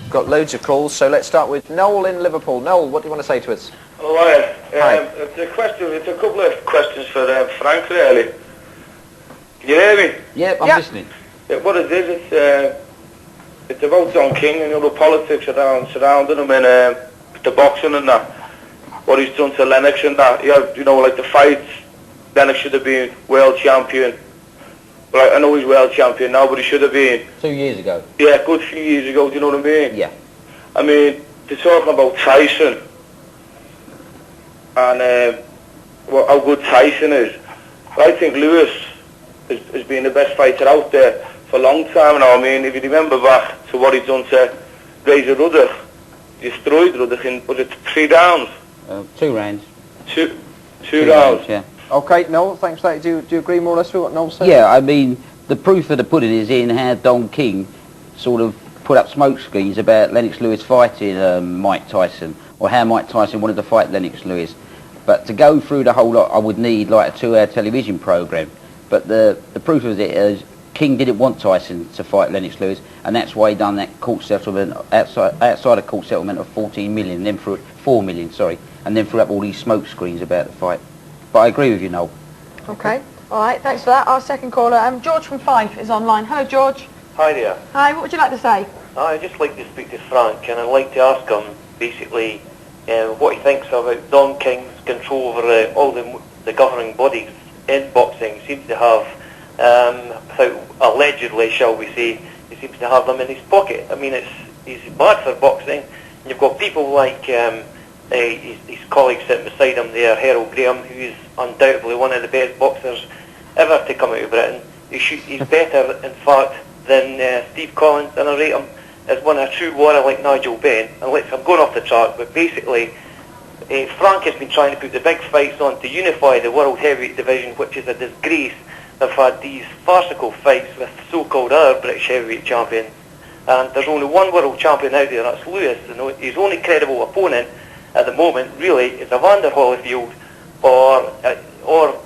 got loads of calls, so let's start with Noel in Liverpool. Noel, what do you want to say to us? All right. Hi. It's a couple of questions for Frank, really. Can you hear me? Yeah, I'm listening. Yeah, what it is, it's about Don King and the politics surrounding him and the boxing and that. What he's done to Lennox and that. Yeah, you know, like the fights, Lennox should have been world champion. Well, I know he's world champion now, but he should have been. 2 years ago. Yeah, a good few years ago, do you know what I mean? Yeah. I mean, they're talking about Tyson and how good Tyson is. I think Lewis has been the best fighter out there for a long time now. I mean, if you remember back to what he'd done to Razor Ruddock, destroyed Ruddock in, was it 3 rounds? 2 rounds. Two rounds. Yeah. Okay, Noel, thanks for that. Do you agree more or less with what Noel said? Yeah, I mean, the proof of the pudding is in how Don King sort of put up smoke screens about Lennox Lewis fighting Mike Tyson, or how Mike Tyson wanted to fight Lennox Lewis. But to go through the whole lot, I would need like a 2-hour television programme. But the proof of it is King didn't want Tyson to fight Lennox Lewis, and that's why he done that court settlement, outside a court settlement of 14 million, then threw 4 million, sorry, and then threw up all these smoke screens about the fight. But I agree with you, Noel. Okay, all right, thanks for that. Our second caller, George from Fife is online. Hello, George. Hi there. Hi, what would you like to say? I'd just like to speak to Frank, and I'd like to ask him basically what he thinks about Don King's control over all the governing bodies in boxing. He seems to have, allegedly, shall we say, he seems to have them in his pocket. I mean, he's bad for boxing. And you've got people like his colleague sitting beside him there, Herol, who is undoubtedly one of the best boxers ever to come out of Britain. He's better, in fact, than Steve Collins, and I rate him as one a true warrior like Nigel Benn. And I'm going off the track, but basically, Frank has been trying to put the big fights on to unify the world heavyweight division, which is a disgrace. They've had these farcical fights with so-called other British heavyweight champions, and there's only one world champion out there, that's Lewis, and his only credible opponent at the moment really is Evander Holyfield, or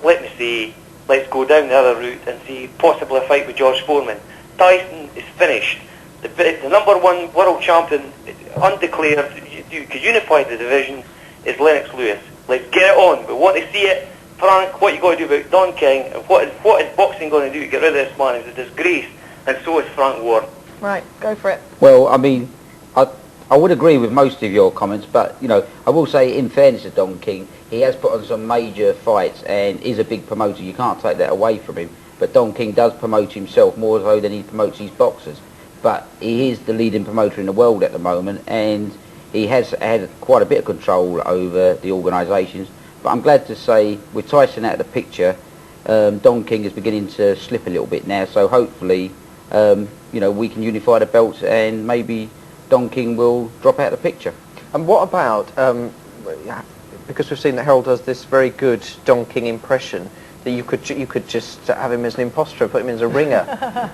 let me say, let's go down the other route and see possibly a fight with George Foreman. Tyson is finished. The #1 world champion, undeclared, you could unify the division, is Lennox Lewis. Let's get it on. We want to see it. Frank, what you got to do about Don King, and what is boxing going to do to get rid of this man? It's a disgrace, and so is Frank Warren. Right, go for it. Well, I mean, I would agree with most of your comments, but, you know, I will say, in fairness to Don King, he has put on some major fights and is a big promoter. You can't take that away from him. But Don King does promote himself more so than he promotes his boxers. But he is the leading promoter in the world at the moment, and he has had quite a bit of control over the organisations. But I'm glad to say, with Tyson out of the picture, Don King is beginning to slip a little bit now. So hopefully, you know, we can unify the belts, and maybe Don King will drop out of the picture. And what about, because we've seen that Herol does this very good Don King impression, that you could just have him as an imposter, put him in as a ringer,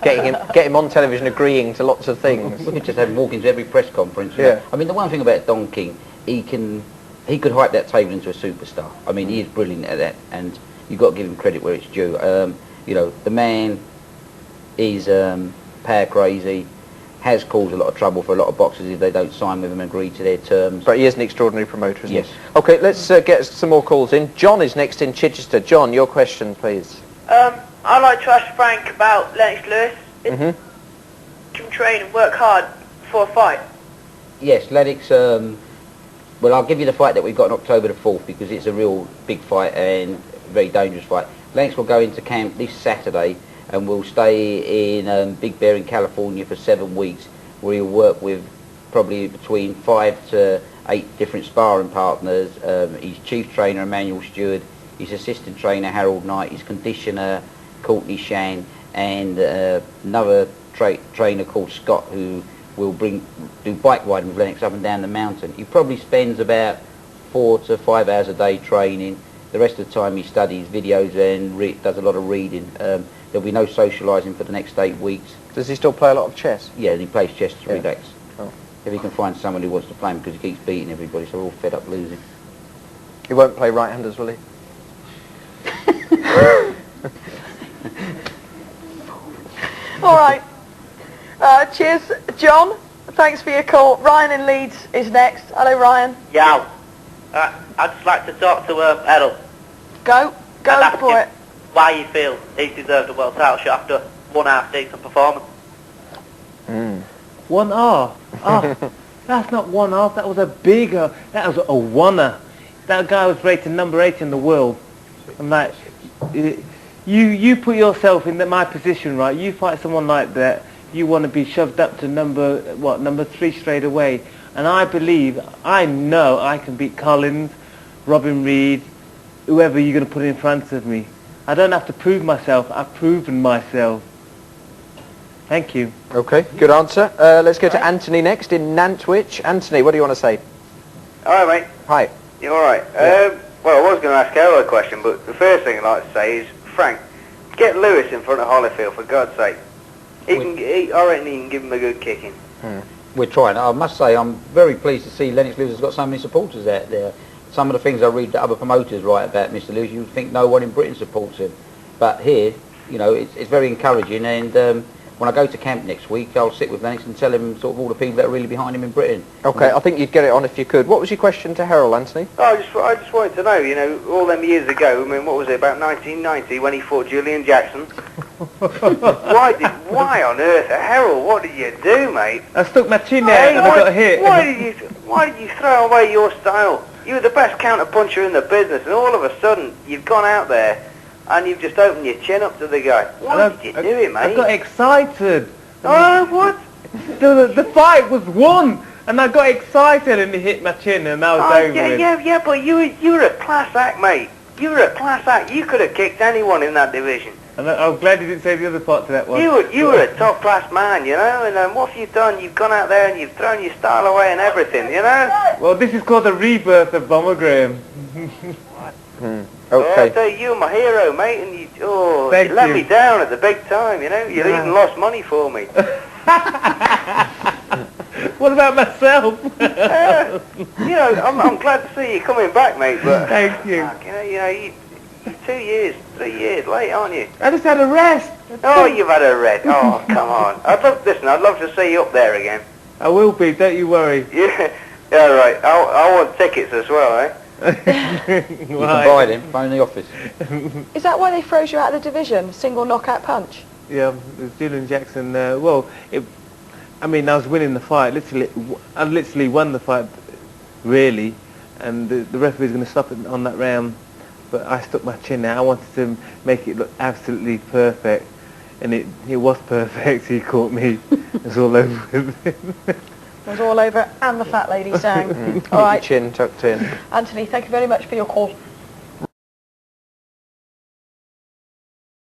get him on television agreeing to lots of things. We could just have him walk into every press conference. Yeah. I mean, the one thing about Don King, he could hype that table into a superstar. I mean, he is brilliant at that, and you've got to give him credit where it's due. You know, the man is power crazy, has caused a lot of trouble for a lot of boxers if they don't sign with him and agree to their terms. But he is an extraordinary promoter, isn't yes. he? Okay, let's get some more calls in. John is next in Chichester. John, your question, please. I'd like to ask Frank about Lennox Lewis. Can train and work hard for a fight? Yes, Lennox, well, I'll give you the fight that we've got on October the 4th, because it's a real big fight and a very dangerous fight. Lennox will go into camp this Saturday, and we'll stay in Big Bear in California for 7 weeks, where he'll work with probably between 5 to 8 different sparring partners. His chief trainer, Emmanuel Stewart, his assistant trainer, Harold Knight, his conditioner, Courtney Shan, and another trainer called Scott, who will do bike riding with Lennox up and down the mountain. He probably spends about 4 to 5 hours a day training. The rest of the time he studies videos and does a lot of reading. There'll be no socialising for the next 8 weeks. Does he still play a lot of chess? Yeah, and he plays chess to relax. Oh. If he can find someone who wants to play him, because he keeps beating everybody, so we're all fed up losing. He won't play right-handers, will he? All right. Cheers, John. Thanks for your call. Ryan in Leeds is next. Hello, Ryan. Yeah. I'd just like to talk to Herol. Go for it. Why you feel he deserved a world title shot after one half decent performance. 1R? Oh, that's not 1R. That was a bigger. That was a oneer. That guy was rated number 8 in the world. I'm like, you put yourself in my position, right? You fight someone like that, you want to be shoved up to number 3 straight away. And I know I can beat Collins, Robin Reed, whoever you're going to put in front of me. I don't have to prove myself. I've proven myself. Thank you. Okay, good answer. Let's go to Anthony next in Nantwich. Anthony, what do you want to say? All right, mate. Hi. You all right? Yeah. Well, I was going to ask Herol a question, but the first thing I'd like to say is, Frank, get Lewis in front of Holyfield, for God's sake. I reckon he can give him a good kicking. We're trying. I must say, I'm very pleased to see Lennox Lewis has got so many supporters out there. Some of the things I read that other promoters write about Mr. Lewis, you'd think no one in Britain supports him. But here, you know, it's very encouraging. And when I go to camp next week, I'll sit with Lennox and tell him sort of all the people that are really behind him in Britain. Okay, I think you'd get it on if you could. What was your question to Herol, Anthony? I just wanted to know, you know, all them years ago, I mean, what was it, about 1990, when he fought Julian Jackson? Why on earth, Herol, what did you do, mate? I stuck my chin out and I got hit. Why did you throw away your style? You were the best counter-puncher in the business, and all of a sudden, you've gone out there, and you've just opened your chin up to the guy. Why did you do it, mate? I got excited. Oh, what? The fight was won, and I got excited, and he hit my chin, and I was over it. Yeah, but you were a class act, mate. You were a class act. You could have kicked anyone in that division. And I'm glad you didn't say the other part to that one. You were a top class man, you know. And what have you done? You've gone out there and you've thrown your style away and everything, you know. Well, this is called the rebirth of Bomber Graham. Okay. I tell you, you're my hero, mate, and you let me down at the big time, you know. You even lost money for me. What about myself? You know, I'm glad to see you coming back, mate. But thank you. You're 3 years late, aren't you? I just had a rest. Oh, you've had a rest. Oh, come on. I'd love to see you up there again. I will be. Don't you worry. Yeah. Right. I want tickets as well, eh? You can buy them, phone the office. Is that why they froze you out of the division? Single knockout punch? Yeah, it was Julian Jackson. I was winning the fight. I literally won the fight, really, and the referee's going to stop it on that round. But I stuck my chin out. I wanted to make it look absolutely perfect, and it was perfect. He caught me. It was all over with him. It was all over, and the fat lady sang. All right. Chin tucked in. Anthony, thank you very much for your call.